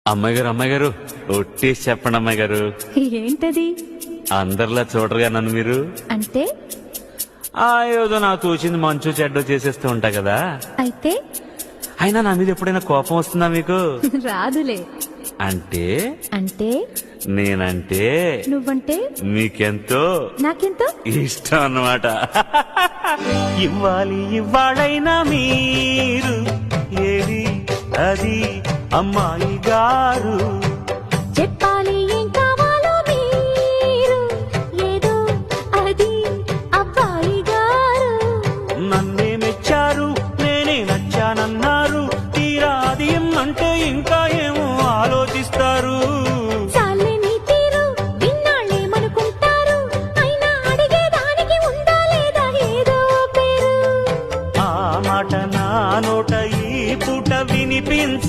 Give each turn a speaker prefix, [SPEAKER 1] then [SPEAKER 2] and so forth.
[SPEAKER 1] అమ్మాయి గారు ఒట్టేసి చెప్పండి అమ్మాయి గారు.
[SPEAKER 2] ఏంటది?
[SPEAKER 1] అందరిలా చూడరుగా నన్ను మీరు.
[SPEAKER 2] అంటే
[SPEAKER 1] ఏదో నాకు తోచింది మంచు చెడ్డో చేసేస్తూ ఉంటా కదా.
[SPEAKER 2] అయితే
[SPEAKER 1] అయినా నా మీద ఎప్పుడైనా కోపం వస్తుందా మీకు?
[SPEAKER 2] రాదులే.
[SPEAKER 1] అంటే
[SPEAKER 2] అంటే
[SPEAKER 1] నేనంటే
[SPEAKER 2] నువ్వంటే
[SPEAKER 1] మీకెంతో
[SPEAKER 2] నాకెంతో
[SPEAKER 1] ఇష్టం అన్నమాట. ఇవ్వాలైనా మీరు ఏది అది అమ్మాయి గారు.
[SPEAKER 2] చెప్పాలి ఏం కావాలో మీరు ఏదో అది అబ్బాయి గారు.
[SPEAKER 1] నన్నే మెచ్చారు, నేనే నచ్చానన్నారు. తీరా అది అంటే ఇంకా ఏమో ఆలోచిస్తారు.
[SPEAKER 2] చాలే నీ తీరు విన్నాళ్ళేమనుకుంటారు. అయినా అడిగేదానికి ఉందా లేదా ఏదో పేరు.
[SPEAKER 1] ఆ మాట నా నోట ఈ పూట వినిపించ